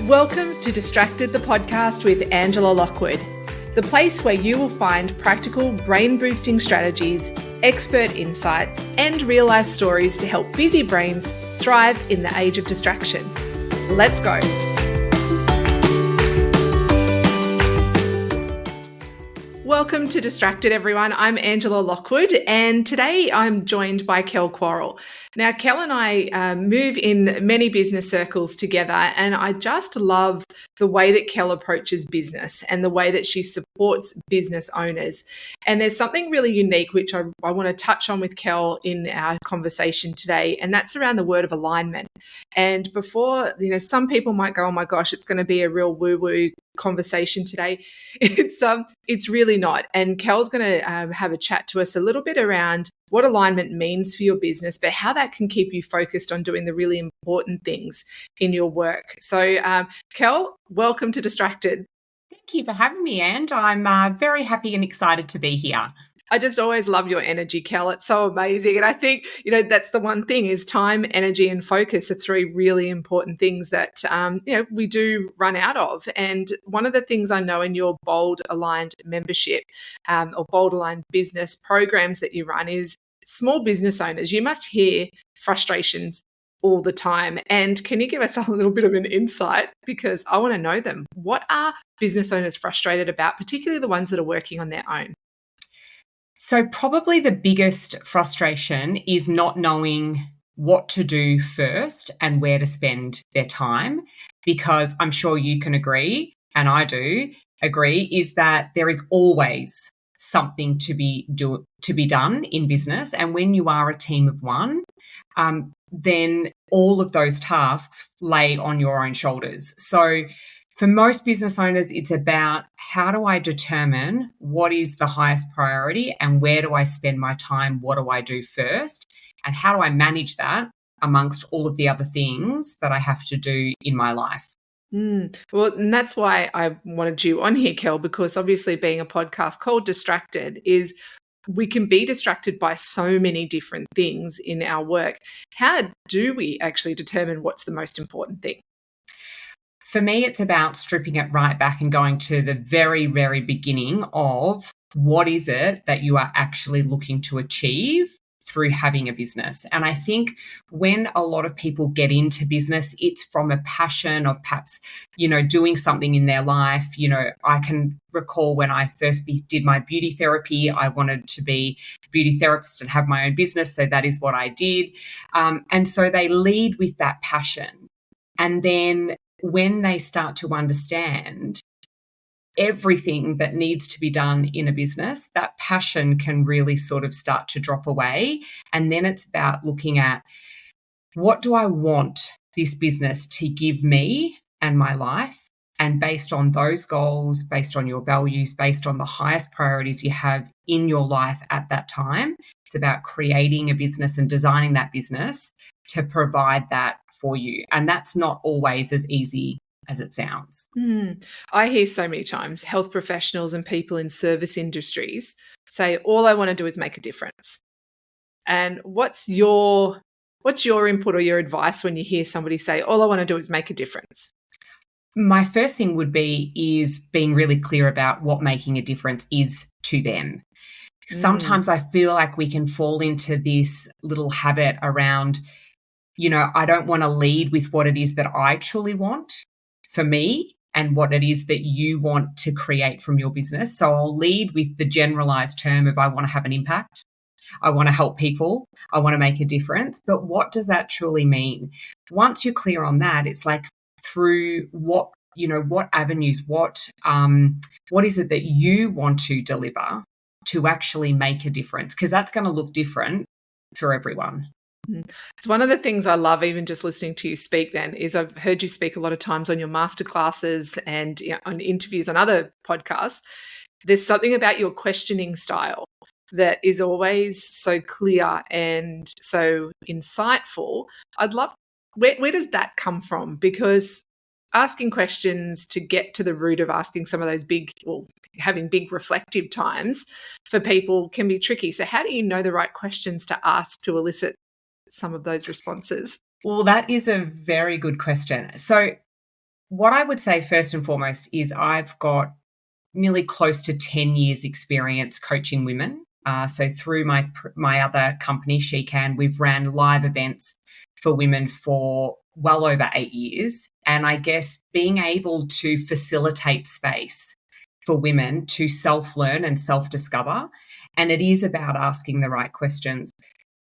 Welcome to Distracted, the podcast with Angela Lockwood, the place where you will find practical brain-boosting strategies, expert insights, and real-life stories to help busy brains thrive in the age of distraction. Let's go. Welcome to Distracted, everyone. I'm Angela Lockwood, and today I'm joined by Kel Quarrell. Now, Kel and I move in many business circles together, and I just love the way that Kel approaches business and the way that she supports business owners. And there's something really unique which I want to touch on with Kel in our conversation today, and that's around the word of alignment. And before, some people might go, "Oh my gosh, it's going to be a real woo-woo conversation today." It's really not. And Kel's going to have a chat to us a little bit around what alignment means for your business, but how that can keep you focused on doing the really important things in your work. So, Kel, welcome to Distracted. Thank you for having me, and I'm very happy and excited to be here. I just always love your energy, Kel. It's so amazing. And I think, that's the one thing is time, energy, and focus are three really important things that, we do run out of. And one of the things I know in your Bolderline membership or Bolderline business programs that you run is small business owners. You must hear frustrations all the time. And can you give us a little bit of an insight? Because I want to know them. What are business owners frustrated about, particularly the ones that are working on their own? So probably the biggest frustration is not knowing what to do first and where to spend their time, because I'm sure you can agree, and I do agree, is that there is always something to be done in business. And when you are a team of one, then all of those tasks lay on your own shoulders. So for most business owners, it's about how do I determine what is the highest priority and where do I spend my time? What do I do first? And how do I manage that amongst all of the other things that I have to do in my life? Well, and that's why I wanted you on here, Kel, because obviously being a podcast called Distracted is we can be distracted by so many different things in our work. How do we actually determine what's the most important thing? For me, it's about stripping it right back and going to the very, very beginning of what is it that you are actually looking to achieve through having a business. And I think when a lot of people get into business, it's from a passion of perhaps, doing something in their life. I can recall when I first did my beauty therapy, I wanted to be a beauty therapist and have my own business. So that is what I did. And so they lead with that passion. And then when they start to understand everything that needs to be done in a business, that passion can really sort of start to drop away. And then it's about looking at what do I want this business to give me and my life? And based on those goals, based on your values, based on the highest priorities you have in your life at that time, it's about creating a business and designing that business to provide that for you. And that's not always as easy as it sounds. I hear so many times health professionals and people in service industries say, all I want to do is make a difference. And what's your input or your advice when you hear somebody say, all I want to do is make a difference? My first thing would be is being really clear about what making a difference is to them. Sometimes I feel like we can fall into this little habit around, I don't want to lead with what it is that I truly want for me and what it is that you want to create from your business. So I'll lead with the generalized term of I want to have an impact. I want to help people. I want to make a difference. But what does that truly mean? Once you're clear on that, it's like through what avenues, what is it that you want to deliver to actually make a difference? Because that's going to look different for everyone. It's one of the things I love, even just listening to you speak then, is I've heard you speak a lot of times on your masterclasses and on interviews on other podcasts. There's something about your questioning style that is always so clear and so insightful. I'd love, where does that come from? Because asking questions to get to the root of asking some of those having big reflective times for people can be tricky. So how do you know the right questions to ask to elicit some of those responses? Well, that is a very good question. So what I would say first and foremost is I've got nearly close to 10 years experience coaching women. So through my other company, She Can, we've ran live events for women for well over 8 years. And I guess being able to facilitate space for women to self-learn and self-discover. And it is about asking the right questions.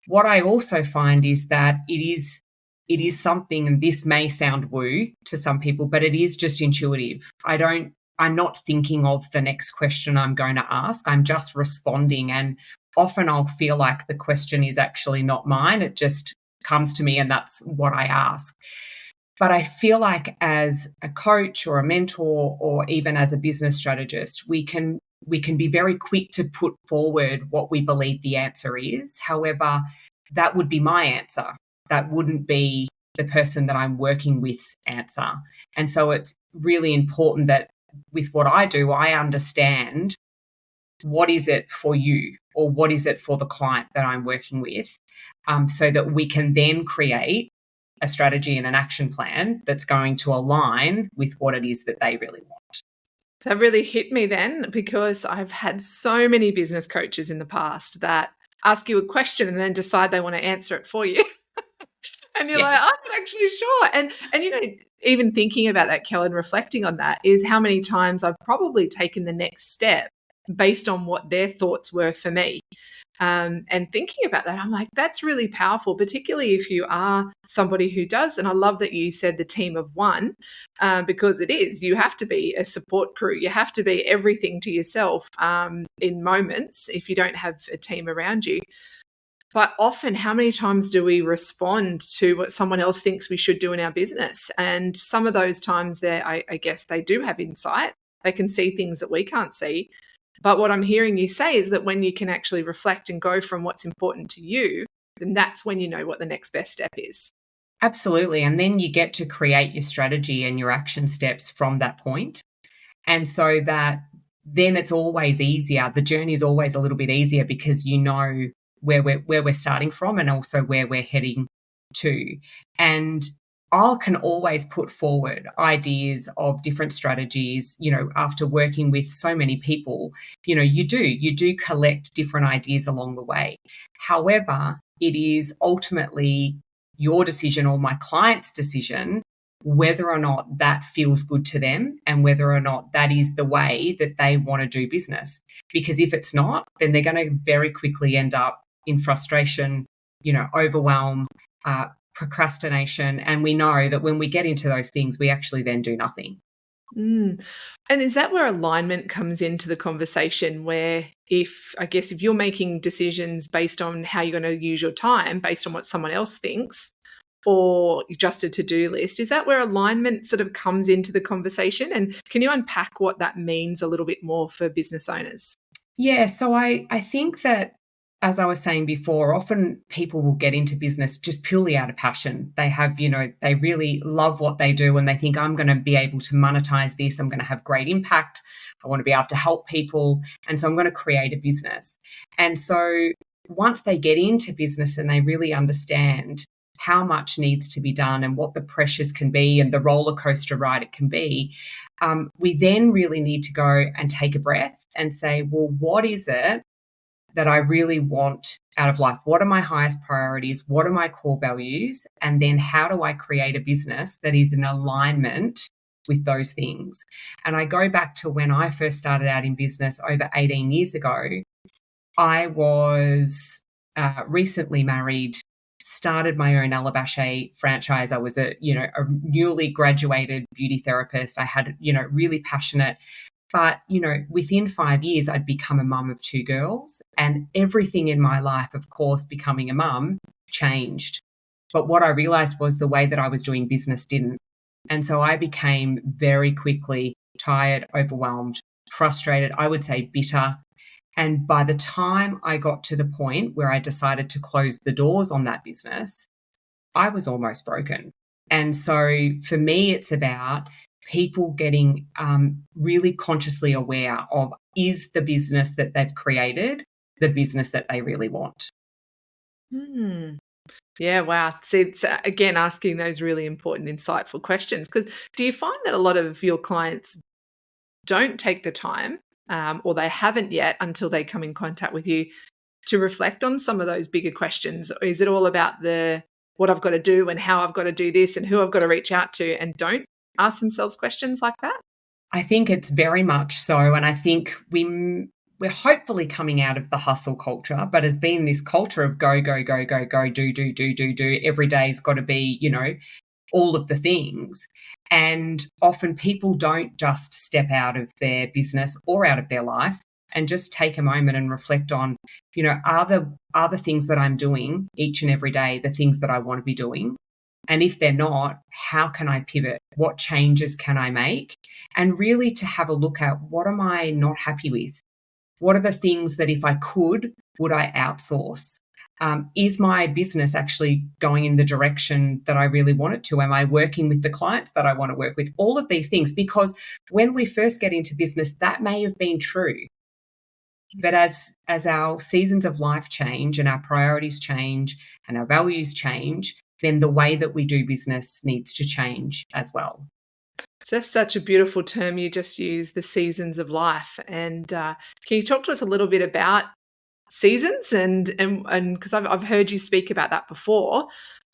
What I also find is that it is something, and this may sound woo to some people, but it is just intuitive. I'm not thinking of the next question I'm going to ask. I'm just responding. And often I'll feel like the question is actually not mine. It just comes to me and that's what I ask. But I feel like as a coach or a mentor or even as a business strategist, we can be very quick to put forward what we believe the answer is. However, that would be my answer. That wouldn't be the person that I'm working with answer. And so it's really important that with what I do, I understand what is it for you or what is it for the client that I'm working with, so that we can then create a strategy and an action plan that's going to align with what it is that they really want. That really hit me then, because I've had so many business coaches in the past that ask you a question and then decide they want to answer it for you. And you're like, Yes. I'm not actually sure. And even thinking about that, Kellen, reflecting on that is how many times I've probably taken the next step based on what their thoughts were for me. And thinking about that, I'm like, that's really powerful, particularly if you are somebody who does. And I love that you said the team of one, because it is. You have to be a support crew. You have to be everything to yourself in moments if you don't have a team around you. But often, how many times do we respond to what someone else thinks we should do in our business? And some of those times I guess they do have insight. They can see things that we can't see. But what I'm hearing you say is that when you can actually reflect and go from what's important to you, then that's when you know what the next best step is. Absolutely. And then you get to create your strategy and your action steps from that point. And so that then it's always easier. The journey is always a little bit easier because you know where we're starting from and also where we're heading to. And I can always put forward ideas of different strategies, after working with so many people, you do collect different ideas along the way. However, it is ultimately your decision or my client's decision whether or not that feels good to them and whether or not that is the way that they want to do business. Because if it's not, then they're going to very quickly end up in frustration, overwhelm, procrastination. And we know that when we get into those things, we actually then do nothing. Mm. And is that where alignment comes into the conversation, where if you're making decisions based on how you're going to use your time, based on what someone else thinks, or just a to-do list, is that where alignment sort of comes into the conversation? And can you unpack what that means a little bit more for business owners? Yeah, so I think that, as I was saying before, often people will get into business just purely out of passion. They have, they really love what they do and they think, I'm going to be able to monetize this. I'm going to have great impact. I want to be able to help people. And so I'm going to create a business. And so once they get into business and they really understand how much needs to be done and what the pressures can be and the roller coaster ride it can be, we then really need to go and take a breath and say, well, what is it that I really want out of life? What are my highest priorities? What are my core values? And then how do I create a business that is in alignment with those things? And I go back to when I first started out in business over 18 years ago. I was recently married, started my own Alabache franchise. I was a newly graduated beauty therapist. I had, really passionate. But, within 5 years, I'd become a mum of 2 girls, and everything in my life, of course, becoming a mum changed. But what I realized was the way that I was doing business didn't. And so I became very quickly tired, overwhelmed, frustrated, I would say bitter. And by the time I got to the point where I decided to close the doors on that business, I was almost broken. And so for me, it's about people getting really consciously aware of, is the business that they've created the business that they really want? Yeah, wow. See, it's again asking those really important, insightful questions. Because do you find that a lot of your clients don't take the time, or they haven't yet until they come in contact with you to reflect on some of those bigger questions? Or is it all about the what I've got to do and how I've got to do this and who I've got to reach out to, and don't ask themselves questions like that? I think it's very much so. And I think we're hopefully coming out of the hustle culture, but has been this culture of go, go, go, go, go, do, do, do, do, do. Every day's got to be, all of the things. And often people don't just step out of their business or out of their life and just take a moment and reflect on, are the things that I'm doing each and every day the things that I want to be doing? And if they're not, how can I pivot? What changes can I make? And really to have a look at, what am I not happy with? What are the things that if I could, would I outsource? Is my business actually going in the direction that I really want it to? Am I working with the clients that I want to work with? All of these things, because when we first get into business, that may have been true. But as our seasons of life change and our priorities change and our values change, then the way that we do business needs to change as well. So that's such a beautiful term you just used, the seasons of life. And can you talk to us a little bit about seasons and because I've heard you speak about that before.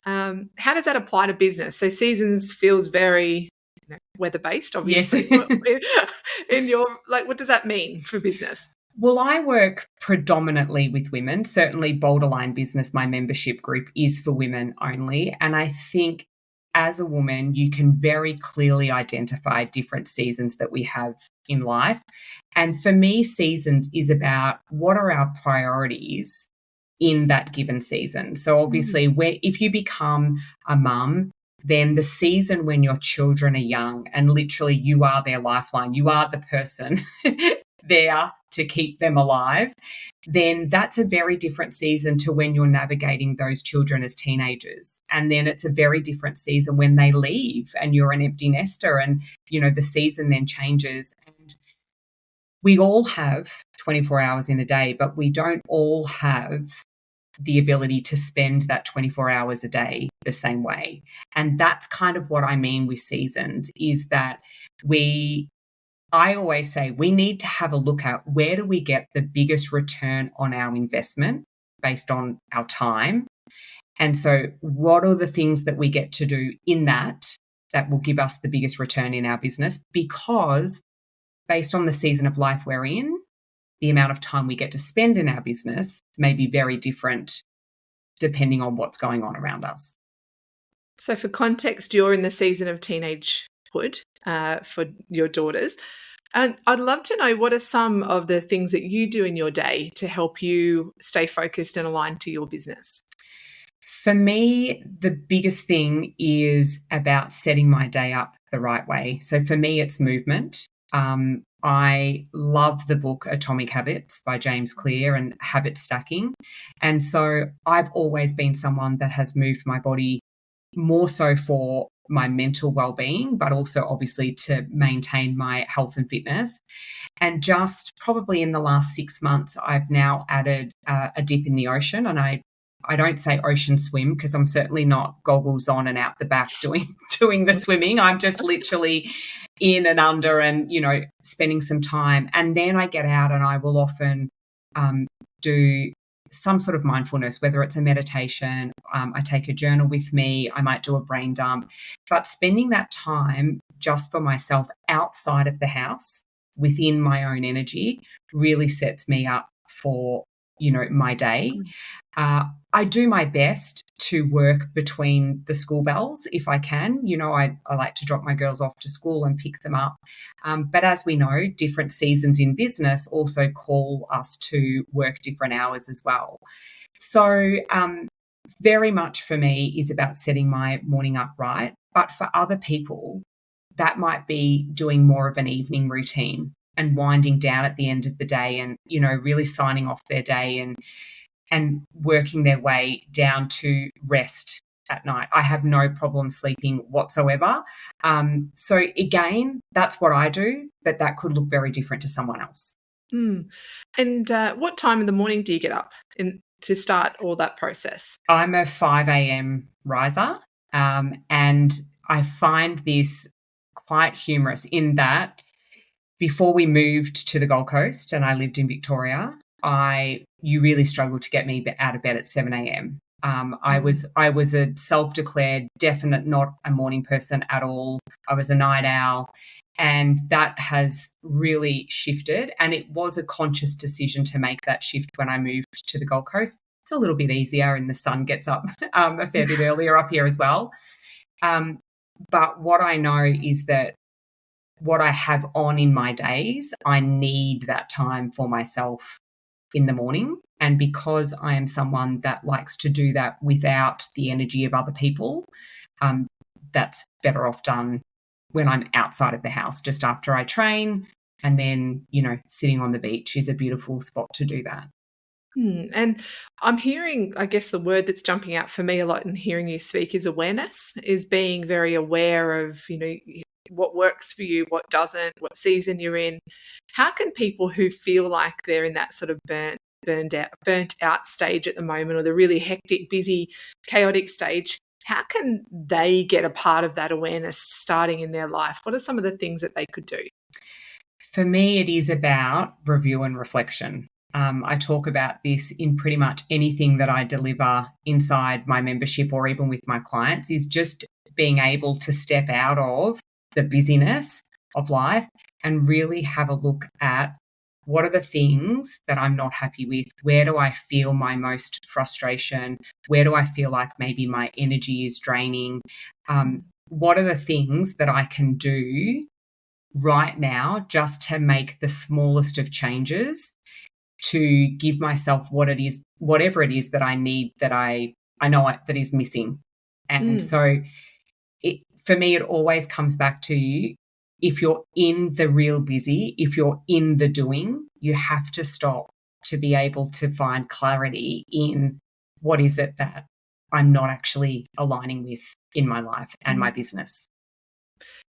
How does that apply to business? So seasons feels very weather based, Yes. obviously. In your what does that mean for business? Well, I work predominantly with women. Certainly, Bolderline Business, my membership group, is for women only. And I think as a woman, you can very clearly identify different seasons that we have in life. And for me, seasons is about what are our priorities in that given season. So obviously, if you become a mum, then the season when your children are young and literally you are their lifeline, you are the person there to keep them alive, then that's a very different season to when you're navigating those children as teenagers. And then it's a very different season when they leave and you're an empty nester and, the season then changes. And we all have 24 hours in a day, but we don't all have the ability to spend that 24 hours a day the same way. And that's kind of what I mean with seasons, is that I always say we need to have a look at where do we get the biggest return on our investment based on our time. And so what are the things that we get to do in that will give us the biggest return in our business? Because based on the season of life we're in, the amount of time we get to spend in our business may be very different depending on what's going on around us. So for context, you're in the season of teenagehood for your daughters. And I'd love to know, what are some of the things that you do in your day to help you stay focused and aligned to your business? For me, the biggest thing is about setting my day up the right way. So for me, it's movement. I love the book Atomic Habits by James Clear and habit stacking. And so I've always been someone that has moved my body more so for my mental well-being, but also obviously to maintain my health and fitness. And just probably in the last 6 months, I've now added a dip in the ocean. And I don't say ocean swim because I'm certainly not goggles on and out the back doing the swimming. I'm just literally in and under and, spending some time. And then I get out and I will often do some sort of mindfulness, whether it's a meditation, I take a journal with me, I might do a brain dump. But spending that time just for myself outside of the house, within my own energy, really sets me up for, my day. I do my best to work between the school bells if I can. I like to drop my girls off to school and pick them up. But as we know, different seasons in business also call us to work different hours as well. So very much for me is about setting my morning up right. But for other people, that might be doing more of an evening routine and winding down at the end of the day and, really signing off their day and working their way down to rest at night. I have no problem sleeping whatsoever. So again, that's what I do, but that could look very different to someone else. And what time in the morning do you get up? to start all that process? I'm a 5 a.m. riser, and I find this quite humorous in that before we moved to the Gold Coast and I lived in Victoria, you really struggled to get me out of bed at 7 a.m. I was a self-declared definite not a morning person at all. I was a night owl, and that has really shifted. And it was a conscious decision to make that shift when I moved to the Gold Coast. It's a little bit easier, and the sun gets up a fair bit earlier up here as well. But what I know is that what I have on in my days, I need that time for myself in the morning. And because I am someone that likes to do that without the energy of other people, that's better off done when I'm outside of the house, just after I train. And then, sitting on the beach is a beautiful spot to do that. And I'm hearing, I guess the word that's jumping out for me a lot in hearing you speak is awareness, is being very aware of, what works for you, what doesn't, what season you're in. How can people who feel like they're in that sort of burnt out stage at the moment, or the really hectic, busy, chaotic stage, how can they get a part of that awareness starting in their life? What are some of the things that they could do? For me, it is about review and reflection. I talk about this in pretty much anything that I deliver inside my membership or even with my clients, is just being able to step out of the busyness of life and really have a look at what are the things that I'm not happy with? Where do I feel my most frustration? Where do I feel like maybe my energy is draining? What are the things that I can do right now just to make the smallest of changes to give myself whatever it is that I need, that I know that is missing. And so for me, it always comes back to, if you're in the real busy, if you're in the doing, you have to stop to be able to find clarity in what is it that I'm not actually aligning with in my life and my business.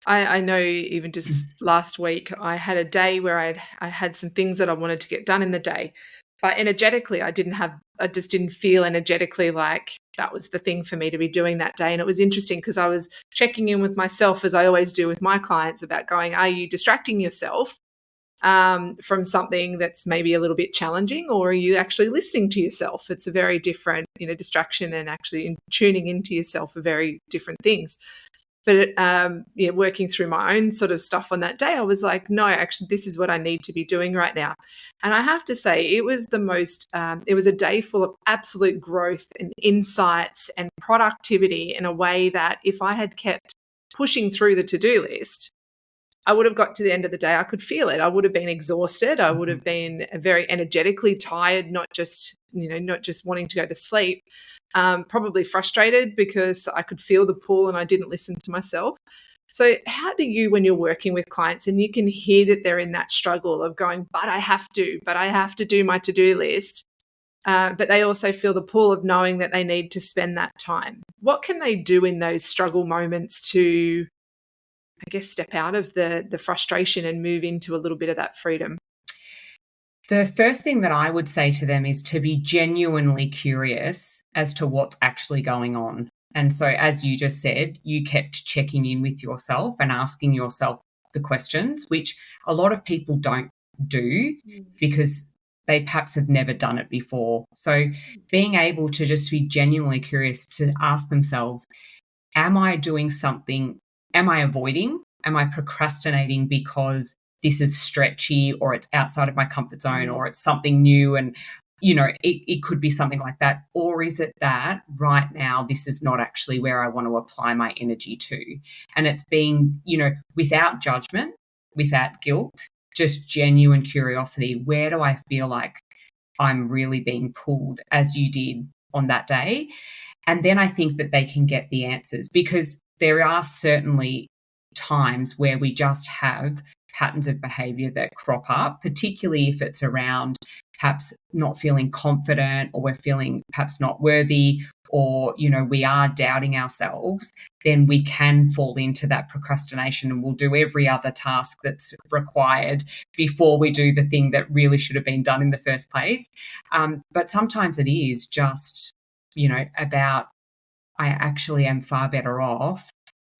I know even just last week, I had a day where I had some things that I wanted to get done in the day, but energetically, I just didn't feel energetically like that was the thing for me to be doing that day. And it was interesting because I was checking in with myself, as I always do with my clients, about going, are you distracting yourself from something that's maybe a little bit challenging, or are you actually listening to yourself? It's a very different, distraction and actually tuning into yourself are very different things. But working through my own sort of stuff on that day, I was like, no, actually, this is what I need to be doing right now. And I have to say, it was it was a day full of absolute growth and insights and productivity in a way that if I had kept pushing through the to-do list, I would have got to the end of the day, I could feel it. I would have been exhausted. I would have been very energetically tired, not just wanting to go to sleep. Probably frustrated because I could feel the pull and I didn't listen to myself. So how do you, when you're working with clients and you can hear that they're in that struggle of going, but I have to do my to-do list, but they also feel the pull of knowing that they need to spend that time. What can they do in those struggle moments to, I guess, step out of the frustration and move into a little bit of that freedom? The first thing that I would say to them is to be genuinely curious as to what's actually going on. And so, as you just said, you kept checking in with yourself and asking yourself the questions, which a lot of people don't do because they perhaps have never done it before. So being able to just be genuinely curious to ask themselves, am I doing something? Am I avoiding? Am I procrastinating because this is stretchy, or it's outside of my comfort zone, or it's something new, and it could be something like that? Or is it that right now this is not actually where I want to apply my energy to? And it's being, without judgment, without guilt, just genuine curiosity. Where do I feel like I'm really being pulled, as you did on that day? And then I think that they can get the answers, because there are certainly times where we just have patterns of behavior that crop up, particularly if it's around perhaps not feeling confident, or we're feeling perhaps not worthy, or, we are doubting ourselves, then we can fall into that procrastination, and we'll do every other task that's required before we do the thing that really should have been done in the first place. But sometimes it is just, about, I actually am far better off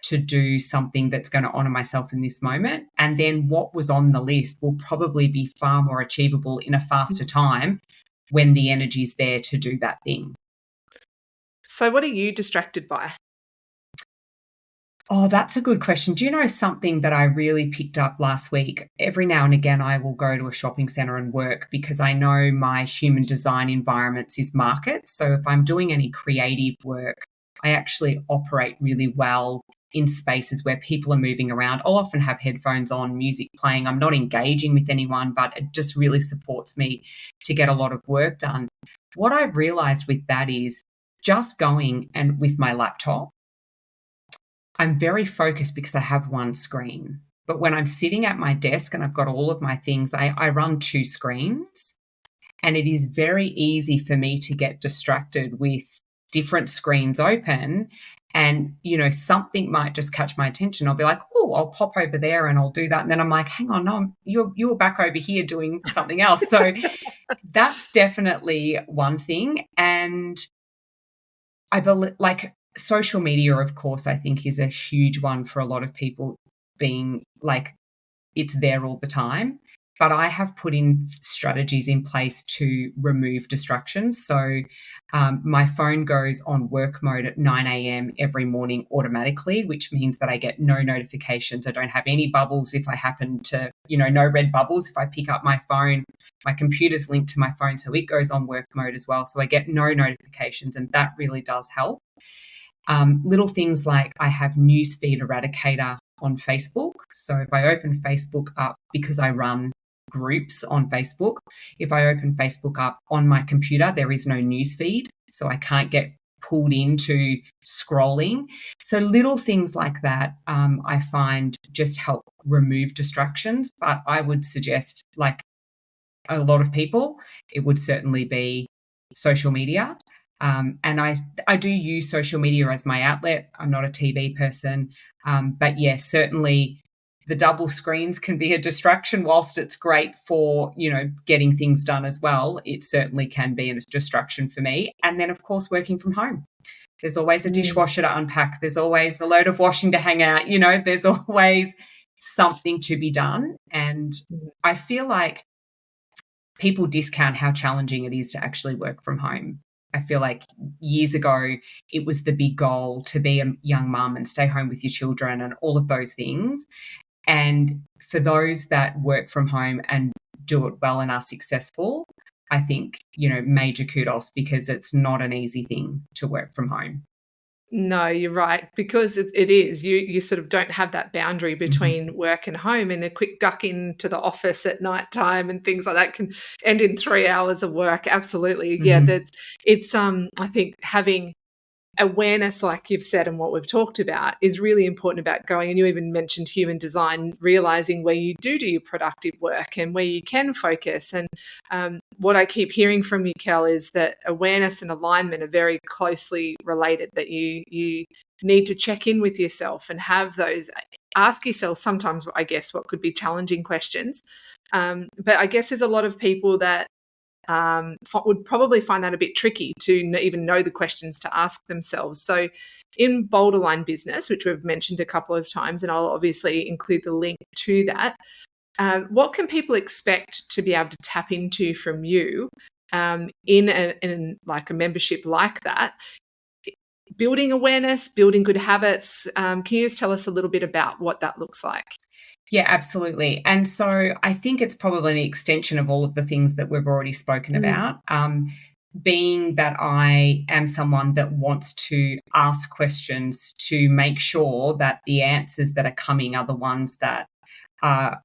to do something that's going to honor myself in this moment. And then what was on the list will probably be far more achievable in a faster time when the energy's there to do that thing. So what are you distracted by? Oh, that's a good question. Do you know something that I really picked up last week? Every now and again, I will go to a shopping centre and work because I know my human design environments is markets. So if I'm doing any creative work, I actually operate really well in spaces where people are moving around. I'll often have headphones on, music playing. I'm not engaging with anyone, but it just really supports me to get a lot of work done. What I've realised with that is just going and with my laptop, I'm very focused because I have one screen. But when I'm sitting at my desk and I've got all of my things, I run two screens. And it is very easy for me to get distracted with different screens open. And, something might just catch my attention. I'll be like, oh, I'll pop over there and I'll do that. And then I'm like, hang on, no, you're back over here doing something else. So that's definitely one thing. And I believe, social media, of course, I think is a huge one for a lot of people, being like it's there all the time. But I have put in strategies in place to remove distractions. So my phone goes on work mode at 9 a.m. every morning automatically, which means that I get no notifications. I don't have any bubbles if I happen to, no red bubbles. If I pick up my phone, my computer's linked to my phone, so it goes on work mode as well. So I get no notifications, and that really does help. Little things like I have newsfeed eradicator on Facebook. So if I open Facebook up, because I run groups on Facebook, if I open Facebook up on my computer, there is no newsfeed. So I can't get pulled into scrolling. So little things like that, I find just help remove distractions. But I would suggest, like a lot of people, it would certainly be social media. And I do use social media as my outlet. I'm not a TV person. But yes, certainly the double screens can be a distraction. Whilst it's great for, getting things done as well, it certainly can be a distraction for me. And then, of course, working from home. There's always a dishwasher to unpack. There's always a load of washing to hang out. There's always something to be done. And I feel like people discount how challenging it is to actually work from home. I feel like years ago, it was the big goal to be a young mum and stay home with your children and all of those things. And for those that work from home and do it well and are successful, I think, major kudos, because it's not an easy thing to work from home. No, you're right, because it is. You sort of don't have that boundary between work and home, and a quick duck into the office at night time and things like that can end in 3 hours of work. Absolutely. Yeah, it's I think having awareness, like you've said, and what we've talked about, is really important about going. And you even mentioned human design, realizing where you do your productive work and where you can focus. And what I keep hearing from you, Kel, is that awareness and alignment are very closely related, that you need to check in with yourself and have those, ask yourself sometimes, I guess, what could be challenging questions. But I guess there's a lot of people that would probably find that a bit tricky to even know the questions to ask themselves. So in Bolderline Business, which we've mentioned a couple of times, and I'll obviously include the link to that, what can people expect to be able to tap into from you in like a membership like that? Building awareness, building good habits. Can you just tell us a little bit about what that looks like? Yeah, absolutely. And so I think it's probably an extension of all of the things that we've already spoken about. Being that I am someone that wants to ask questions to make sure that the answers that are coming are the ones that are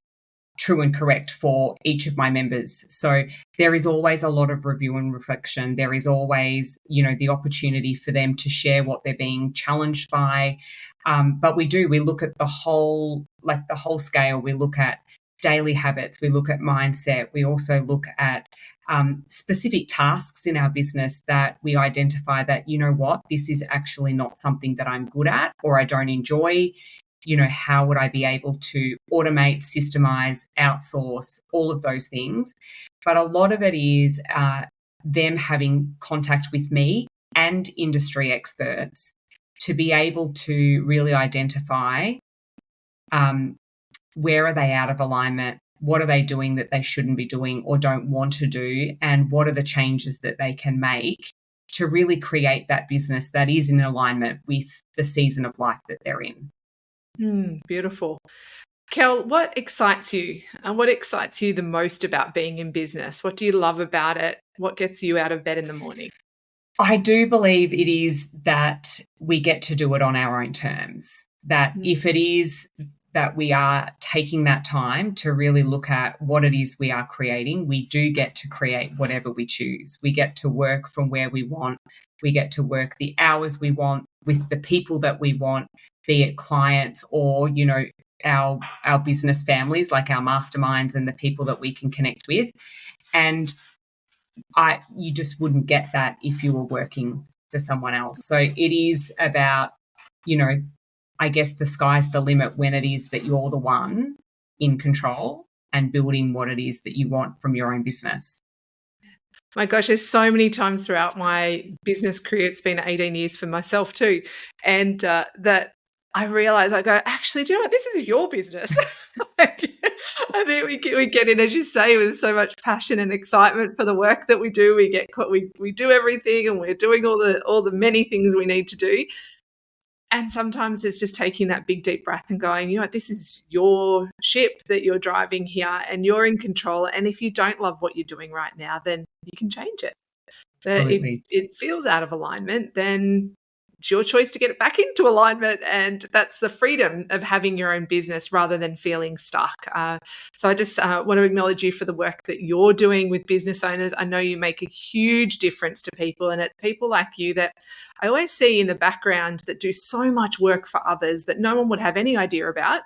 true and correct for each of my members. So there is always a lot of review and reflection. There is always, the opportunity for them to share what they're being challenged by. But we look at the whole scale. We look at daily habits. We look at mindset. We also look at specific tasks in our business that we identify that, you know what, this is actually not something that I'm good at or I don't enjoy. You know, how would I be able to automate, systemize, outsource, all of those things? But a lot of it is them having contact with me and industry experts to be able to really identify where are they out of alignment, what are they doing that they shouldn't be doing or don't want to do, and what are the changes that they can make to really create that business that is in alignment with the season of life that they're in. Beautiful. Kel, what excites you? And what excites you the most about being in business? What do you love about it? What gets you out of bed in the morning? I do believe it is that we get to do it on our own terms. That if it is that we are taking that time to really look at what it is we are creating, we do get to create whatever we choose. We get to work from where we want. We get to work the hours we want with the people that we want, be it clients or, you know, our business families, like our masterminds and the people that we can connect with. And you just wouldn't get that if you were working for someone else. So it is about, you know, I guess the sky's the limit when it is that you're the one in control and building what it is that you want from your own business. My gosh, there's so many times throughout my business career, it's been 18 years for myself too, and that I realize, I go, actually, do you know what? This is your business. I think we get in, as you say, with so much passion and excitement for the work that we do. We do everything, and we're doing all the many things we need to do. And sometimes it's just taking that big, deep breath and going, you know what, this is your ship that you're driving here and you're in control. And if you don't love what you're doing right now, then you can change it. But if it feels out of alignment, then it's your choice to get it back into alignment. And that's the freedom of having your own business rather than feeling stuck. So I just want to acknowledge you for the work that you're doing with business owners. I know you make a huge difference to people, and it's people like you that I always see in the background that do so much work for others that no one would have any idea about.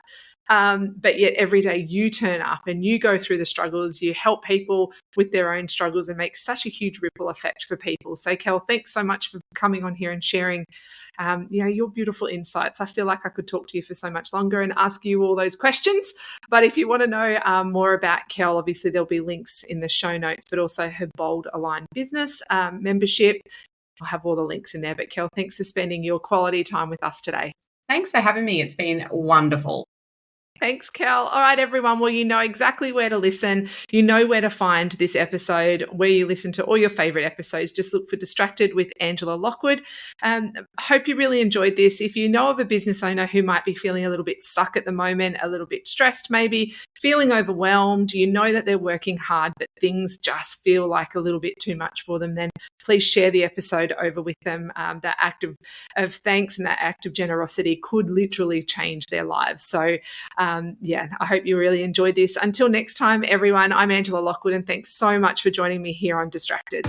But yet every day you turn up and you go through the struggles, you help people with their own struggles and make such a huge ripple effect for people. So Kel, thanks so much for coming on here and sharing your beautiful insights. I feel like I could talk to you for so much longer and ask you all those questions. But if you want to know more about Kel, obviously there'll be links in the show notes, but also her Bolderline business membership. I'll have all the links in there. But Kel, thanks for spending your quality time with us today. Thanks for having me. It's been wonderful. Thanks, Kel. All right, everyone. Well, you know exactly where to listen. You know where to find this episode, where you listen to all your favorite episodes. Just look for Distracted with Angela Lockwood. Hope you really enjoyed this. If you know of a business owner who might be feeling a little bit stuck at the moment, a little bit stressed maybe, feeling overwhelmed, you know that they're working hard, but things just feel like a little bit too much for them, then please share the episode over with them. That act of thanks and that act of generosity could literally change their lives. So, I hope you really enjoyed this. Until next time, everyone, I'm Angela Lockwood, and thanks so much for joining me here on Distracted.